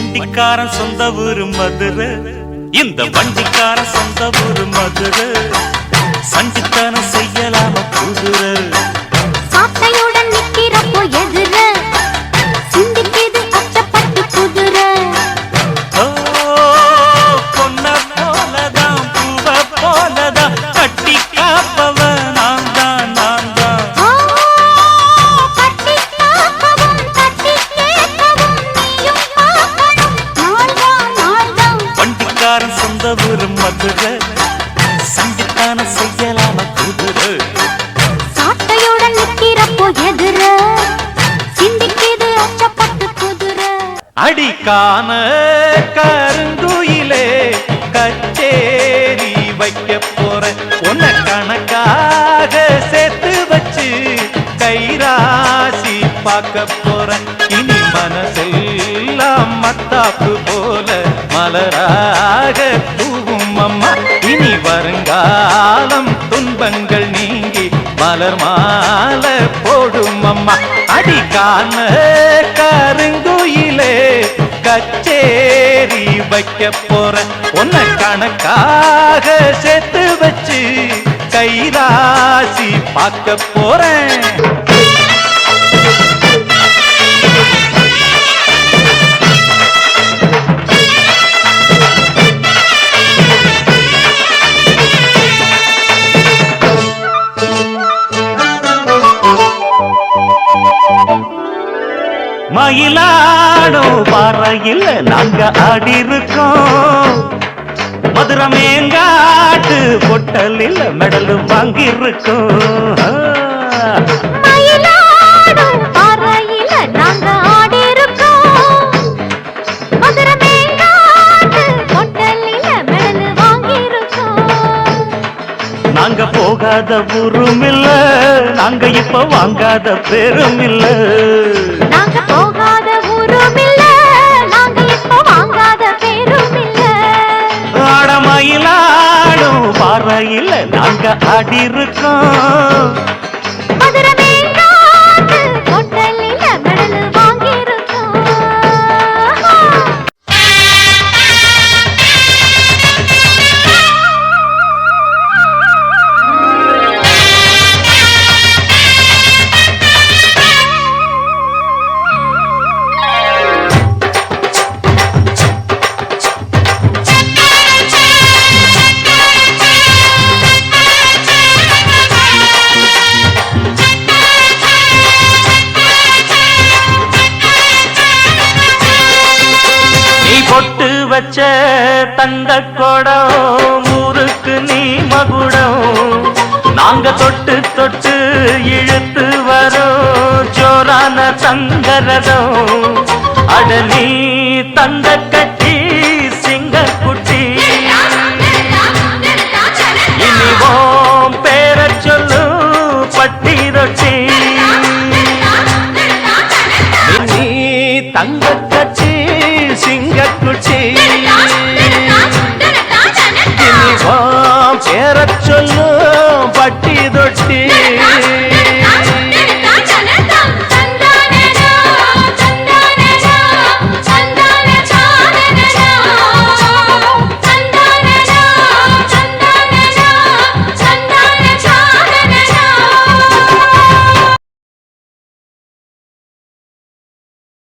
வண்டிக்காரன் சொந்த ஊரு மதுரை, இந்த வண்டிக்காரன் சொந்த ஊரு மதுரை. சண்டித்தனம் செய்யலாம குதிரை, சாட்டையுடன் நிக்கிறப்போ எதிர சிந்திக்குது அச்சப்பட்டு குதிரை. பொன்ன போலதான் பூவ போலதான் கட்டி காப்பவ நான் தான் நான் தான். கட்டி காக்கவும் கட்டி கேட்கவும் நீயும் பார்க்கணும் நாள்தான் நாள்தான். வண்டிக்காரன் சொந்த ஊரு மதுரை, சண்டித்தனம் செய்யலாம குதிரை. சாட்டையுடன் நிக்கிறப்போ எதிர சிந்திக்குது அச்சப்பட்டு குதிரை. அடிக்கான கருங்குயிலே கச்சேரி வைக்க போற உன்ன கணக்காக சேர்த்து வச்சு கைராசி பார்க்க போற. இனி மனசெல்லாம் மத்தாப்பு போல மலராக தூவும் அம்மா. இனி வருங்காலம் துன்பங்கள் நீங்கி மலர் மாலை போடும் அம்மா. அடிக்கான கருங்குயிலே கச்சேரி வைக்க போற உன்ன கணக்காக சேர்த்து வச்சு கைராசி பார்க்க போறேன். மயிலாடும் பாறையில் நாங்க ஆடி இருக்கோம், மதுரை மேங்காட்டு பொட்டலில் மெடல் வாங்கியிருக்கோம். மயிலாடும் பாறையில நாங்க ஆடி இருக்கோம், மதுரை மேங்காட்டு பொட்டலில மெடல் வாங்கியிருக்கோம். நாங்க போகாத ஊரும் இல்ல, நாங்க இப்ப வாங்காத பேரும் இல்ல. நாங்க போகாத ஊரும் இல்ல, நாங்க இப்ப வாங்காத பேரும் இல்ல. ஆடமயிலாடும் பாறையில் நாங்க ஆடி இருக்கோம், மதுரை மேங்காட்டு பொட்டலில மெடல் வாங்கியிருக்கோம். பொட்டு வச்ச தங்க கொடம் ஊருக்கு நீ மகுடம். நாங்க தொட்டு தொட்டு இழுத்து வரோம் ஜோரான தங்கரதம். அட நீ தங்க